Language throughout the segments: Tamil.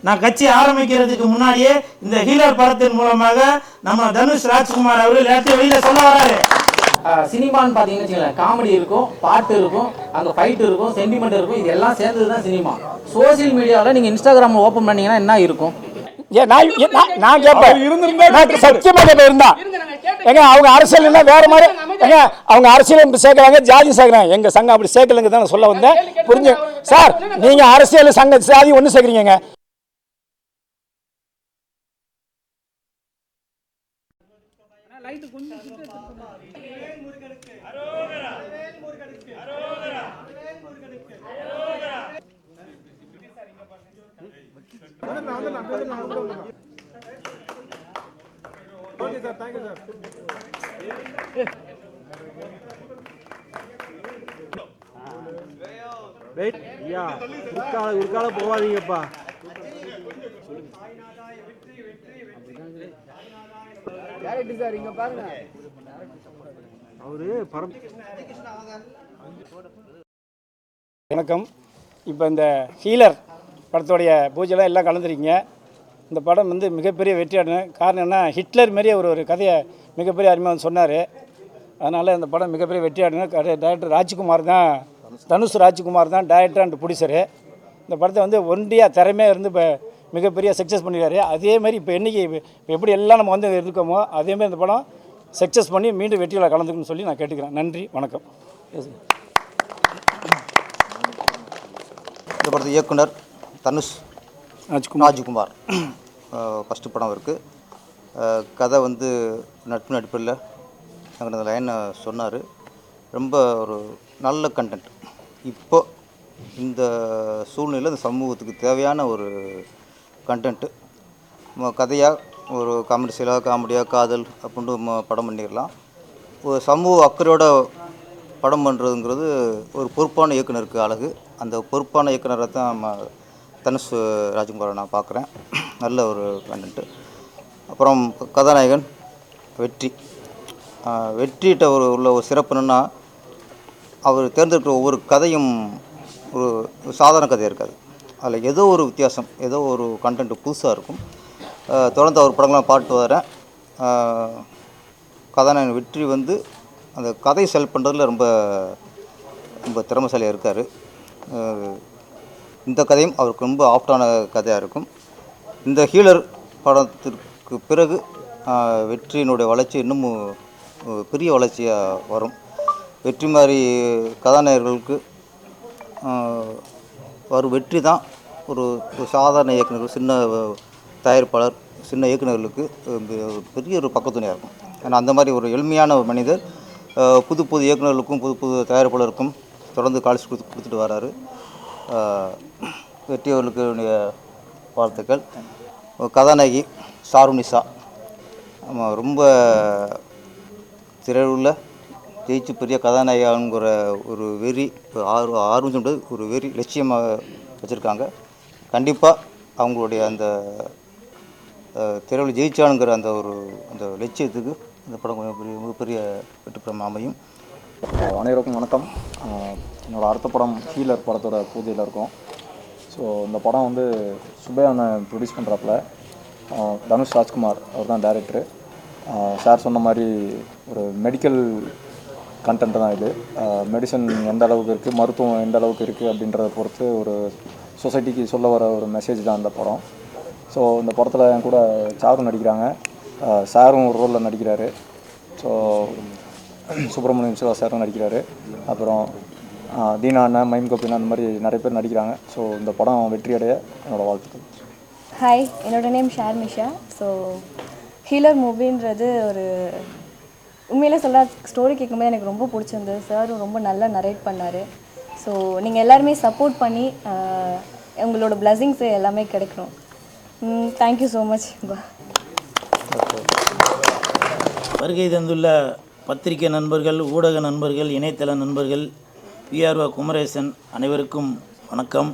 நான் கட்சி ஆரம்பிக்கிறதுக்கு முன்னாடியே இந்த ஹீலர் படத்தின் மூலமாக நம்ம தனுஷ் ராஜ்குமார் அவர்கள் நேற்று வெளியில் சொல்ல வராரு. சினிமான்னு பார்த்தீங்கன்னு வச்சுக்கோங்களேன், காமெடி இருக்கும், பாட்டு இருக்கும், அங்கே ஃபைட் இருக்கும், சென்டிமெண்ட் இருக்கும், இது எல்லாம் சேர்ந்தது தான் சினிமா. சோசியல் மீடியாவில் நீங்கள் இன்ஸ்டாகிராமில் ஓப்பன் பண்ணீங்கன்னா என்ன இருக்கும்? நான் கேட்பேன், சத்தியமாக இருந்தா எங்க அவங்க அரசியல் வேற மாதிரி எங்க அவங்க அரசியல் சேர்க்கறாங்க, ஜாதி சேர்க்கறாங்க. எங்க சங்கம் அப்படி சேர்க்கலங்க தான் சொல்ல வந்தேன். புரிஞ்சு சார், நீங்க அரசியல் சங்க ஜாதி ஒன்று சேர்க்குறீங்க. போவாதீங்கப்பா. வணக்கம். இப்போ இந்த ஹீலர் படத்தோடைய பூஜைலாம் எல்லாம் கலந்துருக்கீங்க. இந்த படம் மிகப்பெரிய வெற்றி அடையணும். காரணம் என்ன, ஹிட்லர் மாரியே ஒரு கதையை மிகப்பெரிய அருமையாக சொன்னார். அதனால் இந்த படம் மிகப்பெரிய வெற்றி அடையணும். டைரக்டர் ராஜ்குமார் தான், தனுஷ் ராஜ்குமார் தான் டைரக்டர் அண்ட் ப்ரொடியூசரு. இந்த படத்தை ஒண்டியாக திறமையாக இருந்து இப்போ மிகப்பெரிய சக்ஸஸ் பண்ணிடுறாரு. அதேமாதிரி இப்போ என்றைக்கு இப்போ எப்படி எல்லாம் நம்ம இருக்கோமோ அதேமாதிரி இந்த படம் சக்ஸஸ் பண்ணி மீண்டும் வெற்றிகளை கலந்துக்கணும்னு சொல்லி நான் கேட்டுக்கிறேன். நன்றி, வணக்கம். இந்த படத்து இயக்குனர் தனுஷ் ராஜ்குமார். ஃபஸ்ட்டு படம் இருக்குது. கதை நட்பு நடிப்பில் அந்த லைனை சொன்னார். ரொம்ப ஒரு நல்ல கண்டென்ட். இப்போ இந்த சூழ்நிலை இந்த சமூகத்துக்கு தேவையான ஒரு கண்டென்ட்டு. கதையாக ஒரு காமெடியாக காதல் அப்படின்னு படம் பண்ணிடலாம். ஒரு சமூக அக்கறையோட படம் பண்ணுறதுங்கிறது ஒரு பொறுப்பான இயக்குனருக்கு அழகு. அந்த பொறுப்பான இயக்குனரை தான் தனுஷ் ராஜ்குமாரை நான் பார்க்குறேன். நல்ல ஒரு கண்டென்ட்டு. அப்புறம் கதாநாயகன் வெற்றிகிட்ட உள்ள ஒரு சிறப்பு என்னென்னா, அவர் தேர்ந்தெடுக்கிற ஒவ்வொரு கதையும் ஒரு சாதாரண கதை இருக்காது. அதில் ஏதோ ஒரு வித்தியாசம், ஏதோ ஒரு கண்டென்ட் புதுசாக இருக்கும். தொடர்ந்து அவர் படங்கள்லாம் பாட்டு வரேன். கதாநாயகன் வெற்றி அந்த கதை செல் பண்ணுறதுல ரொம்ப ரொம்ப திறமைசாலியாக இருக்கார். இந்த கதையும் அவருக்கு ரொம்ப ஆப்டான கதையாக இருக்கும். இந்த ஹீலர் படத்திற்கு பிறகு வெற்றியினுடைய வளர்ச்சி இன்னும் பெரிய வளர்ச்சியாக வரும். வெற்றி மாதிரி கதாநாயகர்களுக்கு வரும் வெற்றி தான் ஒரு சாதாரண இயக்குநர்கள், சின்ன தயாரிப்பாளர், சின்ன இயக்குநர்களுக்கு பெரிய ஒரு பக்கத்துணையாக இருக்கும். ஏன்னா அந்த மாதிரி ஒரு எளிமையான ஒரு மனிதர் புது புது இயக்குநர்களுக்கும் புது தயாரிப்பாளருக்கும் தொடர்ந்து காலேஜ் கொடுத்துட்டு வராரு. வெற்றி அவர்களுக்கு வாழ்த்துக்கள். கதாநாயகி சாருனிஷா ரொம்ப திரையுள்ள ஜெயிச்சு பெரிய கதாநாயகங்கிற ஒரு வெறி, ஆர்வம் சொல்றது ஒரு வெறி லட்சியமாக வச்சுருக்காங்க. கண்டிப்பாக அவங்களுடைய அந்த திரையுள்ள ஜெயிச்சானுங்கிற அந்த லட்சியத்துக்கு இந்த படம் கொஞ்சம் மிகப்பெரிய வெற்றிப்படம் அமையும். அனைவருக்கும் வணக்கம். என்னோடய அடுத்த படம் ஹீலர் படத்தோட பூஜையில் இருக்கும். ஸோ இந்த படம் சுபையான ப்ரொடியூஸ் பண்ணுறாப்புல. தனுஷ் ராஜ்குமார் அவர் தான் டைரக்டரு. சார் சொன்ன மாதிரி ஒரு மெடிக்கல் கண்டென்ட் தான் இது. மெடிசன் எந்த அளவுக்கு இருக்குது, மருத்துவம் எந்த அளவுக்கு இருக்குது அப்படின்றத பொறுத்து ஒரு சொசைட்டிக்கு சொல்ல வர ஒரு மெசேஜ் தான் இந்த படம். ஸோ இந்த படத்தில் என் கூட சாரும் நடிக்கிறாங்க, சாரும் ஒரு ரோலில் நடிக்கிறாரு. ஸோ சுப்பிரமணியம் சிவா சாரும் நடிக்கிறாரு. அப்புறம் தீனா அண்ணன், மைம் கோபினா, அந்த மாதிரி நிறைய பேர் நடிக்கிறாங்க. ஸோ இந்த படம் வெற்றி அடைய என்னோடய வாழ்த்துக்கள். ஹாய், என்னோடய நேம் ஷார்மிஷா. ஸோ ஹீலர் மூவின்றது ஒரு உண்மையிலே சொல்ல ஸ்டோரி கேட்கும்போது எனக்கு ரொம்ப பிடிச்சிருந்தது. சாரும் ரொம்ப நல்லா நரேட் பண்ணார். ஸோ நீங்கள் எல்லாருமே சப்போர்ட் பண்ணி உங்களோட பிளஸிங்ஸ் எல்லாமே கிடைக்கணும். Thank you so much. வருகை தந்துள்ள பத்திரிகை நண்பர்கள், ஊடக நண்பர்கள், இணையதள நண்பர்கள், பிஆர்ஓ குமரேசன் அனைவருக்கும் வணக்கம்.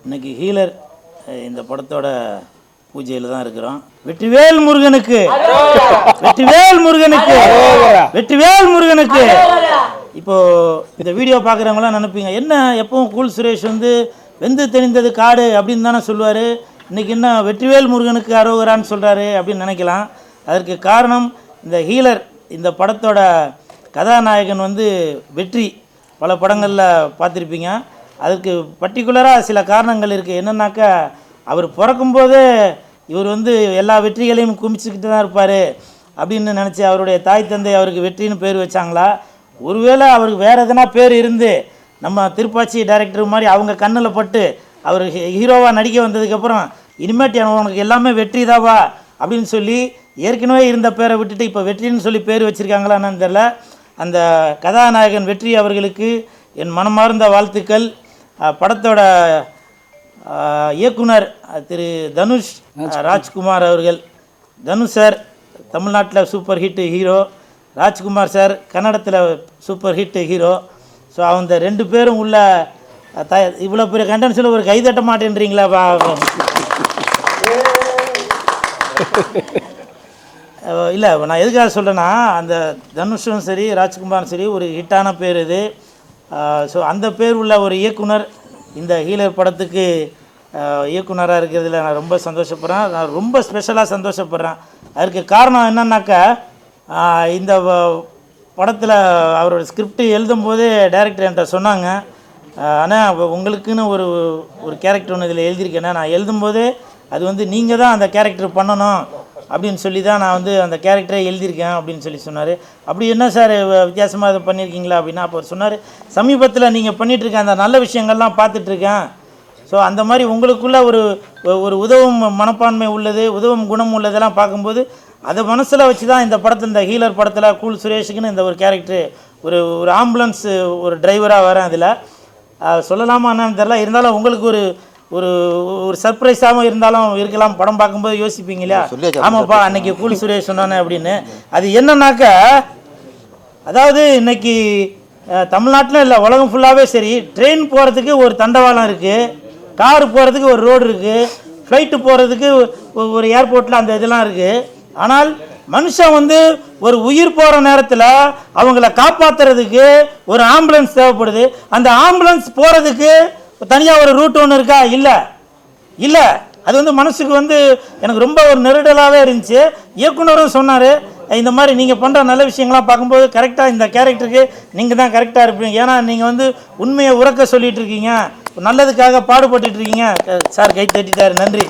இன்றைக்கி ஹீலர் இந்த படத்தோட பூஜையில் தான் இருக்கிறோம். வெற்றிவேல் முருகனுக்கு, வெற்றிவேல் முருகனுக்கு, வெற்றிவேல் முருகனுக்கு. இப்போது இந்த வீடியோ பார்க்குறவங்களாம் நினைப்பீங்க, என்ன எப்பவும் கூல் சுரேஷ் வெந்து தெளிந்தது காடு அப்படின்னு தானே சொல்லுவார். இன்றைக்கி என்ன வெற்றிவேல் முருகனுக்கு அரோகரான்னு சொல்கிறாரு அப்படின்னு நினைக்கலாம். அதற்கு காரணம் இந்த ஹீலர் இந்த படத்தோட கதாநாயகன் வந்து வெற்றி. பல படங்களில் பார்த்துருப்பீங்க. அதுக்கு பர்டிகுலராக சில காரணங்கள் இருக்குது. என்னன்னாக்கா அவர் பிறக்கும்போதே இவர் வந்து எல்லா வெற்றிகளையும் குமிச்சிக்கிட்டு தான் இருப்பார் அப்படின்னு நினச்சி அவருடைய தாய் தந்தை அவருக்கு வெற்றின்னு பேர் வச்சாங்களா? ஒருவேளை அவருக்கு வேறு எதனா பேர் இருந்து நம்ம திருப்பாச்சி டைரக்டர் மாதிரி அவங்க கண்ணில் பட்டு அவர் ஹீரோவாக நடிக்க வந்ததுக்கப்புறம் இனிமேட்டு உனக்கு எல்லாமே வெற்றி தாவா அப்படின்னு சொல்லி ஏற்கனவே இருந்த பேரை விட்டுட்டு இப்போ வெற்றின்னு சொல்லி பேர் வச்சுருக்காங்களா என்னன்னு தெரில. அந்த கதாநாயகன் வெற்றி அவர்களுக்கு என் மனமார்ந்த வாழ்த்துக்கள். படத்தோட இயக்குனர் திரு தனுஷ் ராஜ்குமார் அவர்கள். தனுஷ் சார் தமிழ்நாட்டில் super hit hero, Rajkumar sir கன்னடத்தில் சூப்பர் ஹிட் ஹீரோ. ஸோ அந்த 2 பேரும் உள்ள இவ்வளோ பெரிய கண்டென்ஸில் ஒரு கைதட்ட மாட்டேன்றீங்களா? இல்லை, நான் எதுக்காக சொல்கிறேன்னா அந்த தனுஷும் சரி ராஜ்குமாரும் சரி ஒரு ஹிட்டான பேர் இது. ஸோ அந்த பேர் உள்ள ஒரு இயக்குனர் இந்த ஹீலர் படத்துக்கு இயக்குனராக இருக்கிறதுல நான் ரொம்ப சந்தோஷப்படுறேன். நான் ரொம்ப ஸ்பெஷலாக சந்தோஷப்படுறேன். அதுக்கு காரணம் என்னன்னாக்கா இந்த படத்தில் அவரோட ஸ்கிரிப்ட் எழுதும்போது டைரக்டர் என்கிட்ட சொன்னாங்க, ஆனால் உங்களுக்குன்னு ஒரு கேரக்டர் ஒன்று இதில் எழுதியிருக்கேன்னா நான் எழுதும்போதே அது வந்து நீங்கள் தான் அந்த கேரக்டர் பண்ணணும் அப்படின்னு சொல்லி தான் நான் வந்து அந்த கேரக்டரை எழுதியிருக்கேன் அப்படின்னு சொல்லி சொன்னார். அப்படி என்ன சார் வித்தியாசமாக அதை பண்ணியிருக்கீங்களா அப்படின்னா அப்போ சொன்னார், சமீபத்தில் நீங்கள் பண்ணிகிட்ருக்க அந்த நல்ல விஷயங்கள்லாம் பார்த்துட்ருக்கேன். ஸோ அந்த மாதிரி உங்களுக்குள்ளே ஒரு உதவும் மனப்பான்மை உள்ளது, உதவும் குணம் உள்ளதெல்லாம் பார்க்கும்போது அதை மனசில் வச்சு தான் இந்த படத்தில் இந்த ஹீலர் படத்தில் கூல் சுரேஷுக்குன்னு இந்த ஒரு கேரக்டரு ஒரு ஆம்புலன்ஸ் ஒரு டிரைவராக வரேன். அதில் சொல்லலாமா என்னன்னு தெரில, இருந்தாலும் உங்களுக்கு ஒரு சர்ப்ரைஸாகவும் இருந்தாலும் இருக்கலாம். படம் பார்க்கும்போது யோசிப்பீங்க இல்லையா, ஆமாப்பா அன்னைக்கு கூல் சுரேஷ் சொன்னானே அப்படின்னு. அது என்னன்னாக்கா அதாவது இன்னைக்கு தமிழ்நாட்டில் இல்லை உலகம் ஃபுல்லாகவே சரி, ட்ரெயின் போகிறதுக்கு ஒரு தண்டவாளம் இருக்குது, காரு போகிறதுக்கு ஒரு ரோடு இருக்குது, ஃப்ளைட்டு போகிறதுக்கு ஒரு ஏர்போர்ட்டில் அந்த இதெல்லாம் இருக்குது. ஆனால் மனுஷன் வந்து ஒரு உயிர் போகிற நேரத்தில் அவங்கள காப்பாற்றுறதுக்கு ஒரு ஆம்புலன்ஸ் தேவைப்படுது. அந்த ஆம்புலன்ஸ் போகிறதுக்கு தனியாக ஒரு ரூட் ஒன்று இருக்கா? இல்லை. அது வந்து மனசுக்கு வந்து எனக்கு ரொம்ப ஒரு நெருடலாகவே இருந்துச்சு. இயக்குனரும் சொன்னார், இந்த மாதிரி நீங்கள் பண்ணுற நல்ல விஷயங்கள்லாம் பார்க்கும்போது கரெக்டாக இந்த கேரக்டருக்கு நீங்கள் தான் கரெக்டாக இருப்பீங்க. ஏன்னா நீங்கள் வந்து உண்மையை உறக்க சொல்லிகிட்டு இருக்கீங்க, நல்லதுக்காக பாடுபட்டுட்டு இருக்கீங்க. சார் கை தட்டிட்டாரு, நன்றி.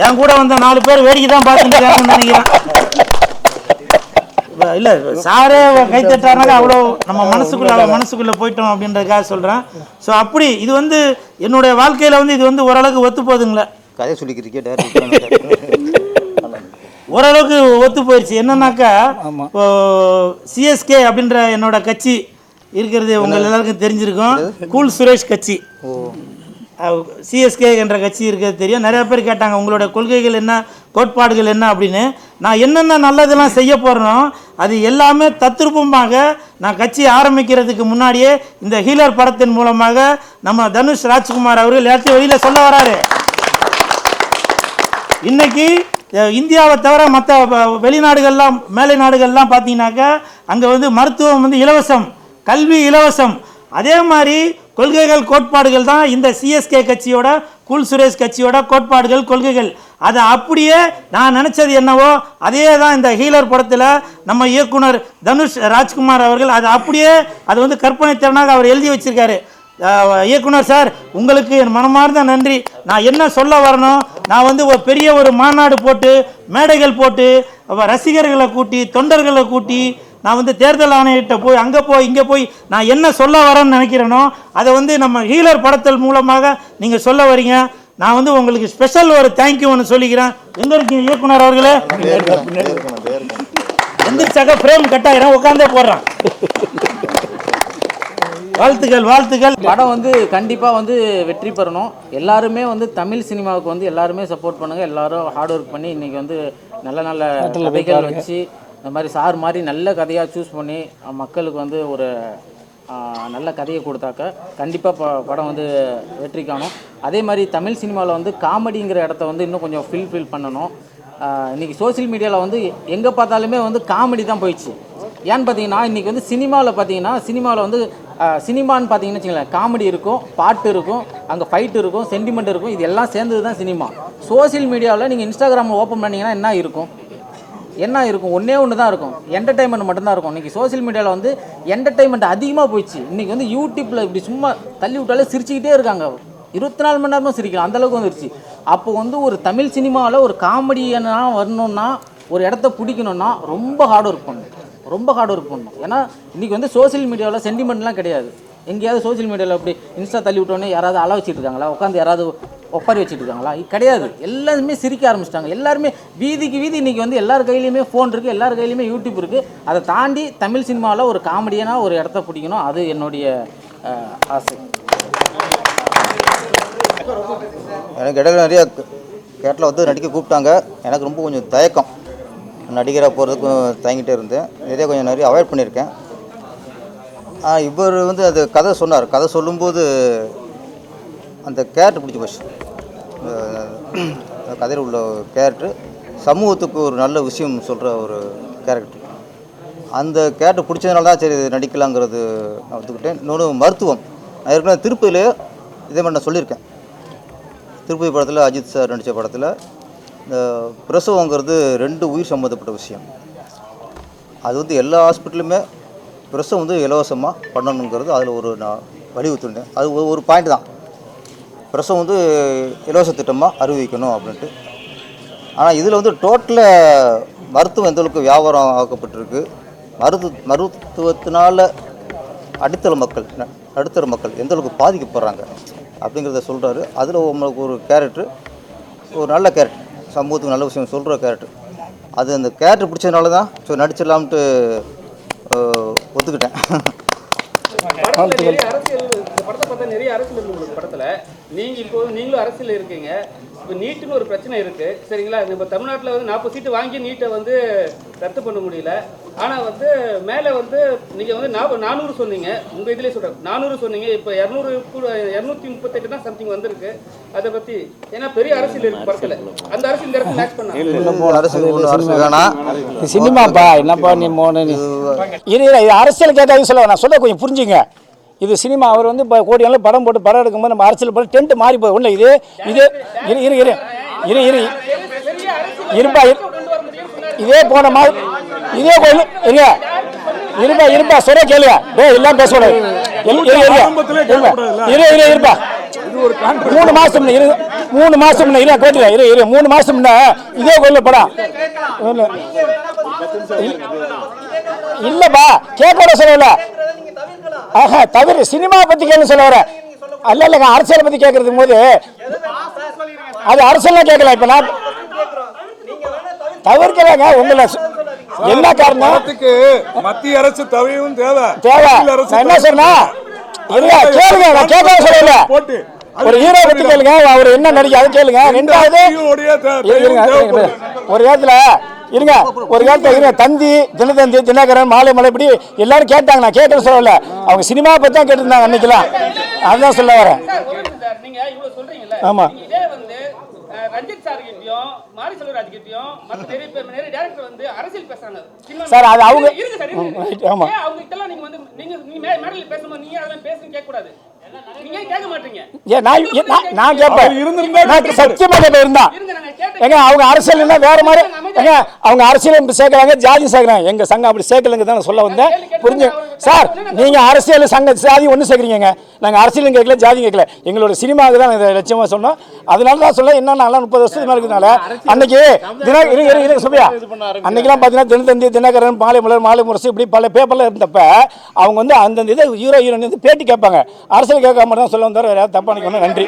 என் கூட வந்த 4 பேர் வேடிக்கை தான் பார்த்துட்டு இருக்காங்கன்னு நினைக்கிறேன். இல்லை சாரே கை தட்டாருனாக்கா அவ்வளோ நம்ம மனசுக்குள்ளே போயிட்டோம் அப்படின்றதுக்காக சொல்கிறேன். ஸோ அப்படி இது வந்து என்னுடைய வாழ்க்கையில் வந்து இது வந்து ஓரளவுக்கு ஒத்து போகுதுங்களே. கதையை சொல்லிக்கிறீங்க ஓரளவுக்கு ஒத்து போயிடுச்சு. என்னன்னாக்கா இப்போ சிஎஸ்கே அப்படின்ற என்னோட கட்சி இருக்கிறது உங்கள் எல்லாருக்கும் தெரிஞ்சிருக்கும். கூல் சுரேஷ் கட்சி, சிஎஸ்கே என்ற கட்சி இருக்கிறது தெரியும். நிறையா பேர் கேட்டாங்க உங்களோட கொள்கைகள் என்ன, கோட்பாடுகள் என்ன அப்படின்னு. நான் என்னென்ன நல்லதெல்லாம் செய்ய போகிறேனோ அது எல்லாமே தத்ரூபமாக நான் கட்சி ஆரம்பிக்கிறதுக்கு முன்னாடியே இந்த ஹீலர் படத்தின் மூலமாக நம்ம தனுஷ் ராஜ்குமார் அவர்கள் எல்லாத்தையும் வெளியில் சொல்ல வராரு. இன்னைக்கு இந்தியாவை தவிர மற்ற வெளிநாடுகள்லாம் மேலை நாடுகள்லாம் பார்த்தீங்கன்னாக்கா அங்கே வந்து மருத்துவம் வந்து இலவசம், கல்வி இலவசம். அதே மாதிரி கொள்கைகள் கோட்பாடுகள் தான் இந்த சிஎஸ்கே கட்சியோட கூல் சுரேஷ் கட்சியோட கோட்பாடுகள் கொள்கைகள். அதை அப்படியே நான் நினச்சது என்னவோ அதே தான் இந்த ஹீலர் படத்தில் நம்ம இயக்குனர் தனுஷ் ராஜ்குமார் அவர்கள் அதை அப்படியே அது வந்து கற்பனை திறனாக அவர் எழுதி வச்சிருக்காரு. இயக்குனர் சார் உங்களுக்கு என் மனமார்ந்த நன்றி. நான் என்ன சொல்ல வரணும், நான் வந்து ஒரு பெரிய ஒரு மாநாடு போட்டு மேடைகள் போட்டு ரசிகர்களை கூட்டி தொண்டர்களை கூட்டி நான் வந்து தேர்தல் ஆணையர்கிட்ட போய் அங்கே போய் இங்கே போய் நான் என்ன சொல்ல வரேன்னு நினைக்கிறேனோ அதை வந்து நம்ம ஹீலர் படத்தல் மூலமாக நீங்கள் சொல்ல வரீங்க. நான் வந்து உங்களுக்கு ஸ்பெஷல் ஒரு தேங்க்யூ ஒன்று சொல்லிக்கிறேன். எங்கே இருக்கீங்க இயக்குனர் அவர்களே? எந்திரிச்சாக்க ஃப்ரேம் கட்டாயிரம் உட்காந்தே போடுறான். வாழ்த்துக்கள். படம் வந்து கண்டிப்பாக வந்து வெற்றி பெறணும். எல்லாருமே வந்து தமிழ் சினிமாவுக்கு வந்து எல்லாருமே சப்போர்ட் பண்ணுங்கள். எல்லாரும் ஹார்ட் ஒர்க் பண்ணி இன்றைக்கி வந்து நல்ல கதைகள் வச்சு இந்த மாதிரி சார் மாதிரி நல்ல கதையாக சூஸ் பண்ணி மக்களுக்கு வந்து ஒரு நல்ல கதையை கொடுத்தாக்க கண்டிப்பாக படம் வந்து வெற்றி காணும். அதே மாதிரி தமிழ் சினிமாவில் வந்து காமெடிங்கிற இடத்த வந்து இன்னும் கொஞ்சம் ஃபில் பண்ணணும். இன்றைக்கி சோசியல் மீடியாவில் வந்து எங்கே பார்த்தாலுமே வந்து காமெடி தான் போயிடுச்சு. ஏன்னு பார்த்தீங்கன்னா இன்றைக்கி வந்து சினிமாவில் வந்து சினிமான்னு பார்த்தீங்கன்னு வச்சுங்களேன், காமெடி இருக்கும், பாட்டு இருக்கும், அங்கே ஃபைட் இருக்கும், சென்டிமெண்ட் இருக்கும், இது எல்லாம் சேர்ந்தது தான் சினிமா. சோசியல் மீடியாவில் நீங்கள் இன்ஸ்டாகிராமில் ஓப்பன் பண்ணிங்கன்னா என்ன இருக்கும்? ஒன்றே ஒன்று தான் இருக்கும், என்டர்டைன்மெண்ட் மட்டும்தான் இருக்கும். இன்றைக்கி சோசியல் மீடியாவில் வந்து என்டர்டைன்மெண்ட் அதிகமாக போயிடுச்சு. இன்றைக்கி வந்து யூடியூப்பில் இப்படி சும்மா தள்ளி விட்டாலே சிரிச்சுக்கிட்டே இருக்காங்க, 24 மணி நேரமும் சிரிக்கலாம், அந்தளவுக்கு வந்துருச்சு. அப்போ வந்து ஒரு தமிழ் சினிமாவில் ஒரு காமெடியனா வரணுன்னா, ஒரு இடத்த பிடிக்கணுன்னா ரொம்ப ஹார்ட் ஒர்க் பண்ணணும். ஏன்னா இன்றைக்கி வந்து சோசியல் மீடியாவில் சென்டிமெண்ட்லாம் கிடையாது. எங்கேயாவது சோசியல் மீடியாவில் அப்படி இன்ஸ்டா தள்ளி விட்டோன்னே யாராவது அள வச்சுட்டு இருக்காங்களா, உட்காந்து யாராவது ஒப்பாரி வச்சுட்டு இருக்காங்களா? கிடையாது. எல்லாருமே சிரிக்க ஆரம்பிச்சிட்டாங்க. எல்லாருமே வீதிக்கு வீதி இன்றைக்கி வந்து எல்லார் கையிலையுமே ஃபோன் இருக்குது, எல்லார் கையிலையுமே யூடியூப் இருக்குது. அதை தாண்டி தமிழ் சினிமாவில் ஒரு காமெடியனாக ஒரு இடத்த பிடிக்கணும், அது என்னுடைய ஆசை. எனக்கு இடையில நிறைய கேட்டில் வந்து நடிக்க கூப்பிட்டாங்க. எனக்கு ரொம்ப கொஞ்சம் தயக்கம், நடிகராக போகிறதுக்கும் தயங்கிட்டே இருந்தேன். நிறைய அவாய்ட் பண்ணியிருக்கேன். இவர் வந்து அது கதை சொன்னார். கதை சொல்லும்போது அந்த கேரக்டர் பிடிச்சி போச்சு. கதையில் உள்ள கேரக்டர் சமூகத்துக்கு ஒரு நல்ல விஷயம் சொல்கிற ஒரு கேரக்டர். அந்த கேரக்டர் பிடிச்சதுனால தான் சரி நடிக்கலாங்கிறது நான் ஒத்துக்கிட்டேன். இன்னொன்று மருத்துவம். நான் ஏற்கனவே திருப்பதியிலே இதே மாதிரி நான் சொல்லியிருக்கேன். திருப்பதி படத்தில் அஜித் சார் நடித்த படத்தில் இந்த பிரசவங்கிறது 2 உயிர் சம்மந்தப்பட்ட விஷயம். அது வந்து எல்லா ஹாஸ்பிட்டலுமே பிரசவம் வந்து இலவசமாக பண்ணணுங்கிறது அதில் ஒரு நான் வலியுறுத்தினேன். அது ஒரு பாயிண்ட் தான், பிரசவம் வந்து இலவச திட்டமாக அறிவிக்கணும் அப்படின்ட்டு. ஆனால் இதில் வந்து டோட்டலாக மருத்துவம் எந்தளவுக்கு வியாபாரம் ஆக்கப்பட்டிருக்கு, மருத்துவத்தினால நடுத்தர மக்கள் எந்தளவுக்கு பாதிக்கப்படுறாங்க அப்படிங்கிறத சொல்கிறாரு. அதில் உங்களுக்கு ஒரு கேரக்டர், ஒரு நல்ல கேரக்டர், சமூகத்துக்கு நல்ல விஷயம் சொல்கிற கேரக்டர். அது அந்த கேரக்டர் பிடிச்சதுனால தான் ஸோ நடிச்சிடலாம்ட்டு ஒத்துக்கிட்டேன். படத்தை பார்த்தா நிறைய அரசியல் இருக்கு உங்களுக்கு படத்தில். நீங்களும் அரசியல் இருக்கீங்க. இப்போ நீட்டுன்னு ஒரு பிரச்சனை இருக்குது, சரிங்களா? இப்போ தமிழ்நாட்டில் வந்து 40 சீட்டு வாங்கி நீட்டை வந்து ரத்து பண்ண முடியல. ஆனால் வந்து மேலே வந்து நீங்கள் வந்து 400 சொன்னீங்க, உங்கள் இதிலே சொல்கிறேன் 400 சொன்னீங்க. இப்போ 238 தான் சம்திங் வந்திருக்கு. அதை பற்றி ஏன்னா பெரிய அரசியல் இருக்குது படத்தில், அந்த அரசியல் இந்த இடத்துல மேட்ச் பண்ண சினிமாப்பா என்னப்பா நீ அரசியல் கேட்காது சொல்ல நான் சொல்ல கொஞ்சம் புரிஞ்சுங்க. இது சினிமா. அவர் வந்து இப்போ கோடியெல்லாம் படம் எடுக்கும்போது நம்ம அரசியல் போட்டு டென்ட் மாறி போய் ஒன்று இருப்பா இதே போன மாதிரி இதே கோயில் இருப்பா சொல்ல கேளுங்க. எல்லாம் பேசக்கூடாது. இருப்பா 3 மாசம் 3 மாசம் கோட்டில் 3 மாசம் இதே கோயில் படம் இல்லப்பா கேட்க சொல்லல. தவிர சினிமா பத்தி கேள்வி சொல்ல வர இல்லைங்க, அரசியலை பத்தி கேட்கறதுக்கு போது அது அரசியல் கேட்கல. இப்ப நான் தவிர்க்கலாங்க. உங்களை என்ன காரணம்? மத்திய அரசு தவிரும் தேவை. என்ன சொன்னா கேளுங்க, நான் கேட்க சொல்லல. ஒரு ஹீரோ பத்தி கேளுங்க, அவர் என்ன நடிக்க அது கேளுங்க. 2வது ஒரு இடத்துல ஒரு காலத்துல தந்தி, தினத்தந்தி, தினகரன், மாலைமலை இப்படி எல்லாரும் கேட்டாங்க. நான் கேட்கறது சொல்லல, அவங்க சினிமா பத்தி தான் கேட்டிருந்தாங்க அன்னைக்கெல்லாம். அதுதான் சொல்ல வரேன். ஆமா சார் அது அவங்க ஆமா நான் கேட்பேன் சத்தியமா இருந்தா ஏங்க அவங்க அரசியல் வேற மாதிரி ஏங்க அவங்க அரசியல் சேர்க்கறாங்க, ஜாதி சேர்க்கறாங்க. எங்க சங்கம் அப்படி சேர்க்கலங்க தான் சொல்ல வந்தேன். புரிஞ்சு சார், நீங்க அரசியல் சங்க ஜாதி ஒன்று சேர்க்குறீங்க, நாங்கள் அரசியலும் கேட்கல ஜாதி கேட்கல. எங்களோட சினிமாவுக்கு தான் இதை லட்சியமாக சொன்னோம். அதனால தான் சொல்ல என்ன 30 வருஷத்துக்கு மேலே இருக்கிறதுனால அன்னைக்கு சுமையா அன்னைக்கெல்லாம் பார்த்தீங்கன்னா தினத்தந்தி, தினகரன், மாலை முரசு இப்படி பல பேப்பர்லாம் இருந்தப்ப அவங்க வந்து அந்தந்த இதை ஹீரோயின் வந்து பேட்டி கேட்பாங்க. அரசியல் கேட்காம தான் சொல்ல வந்தார். யாராவது தப்பா நினைக்கணும். நன்றி.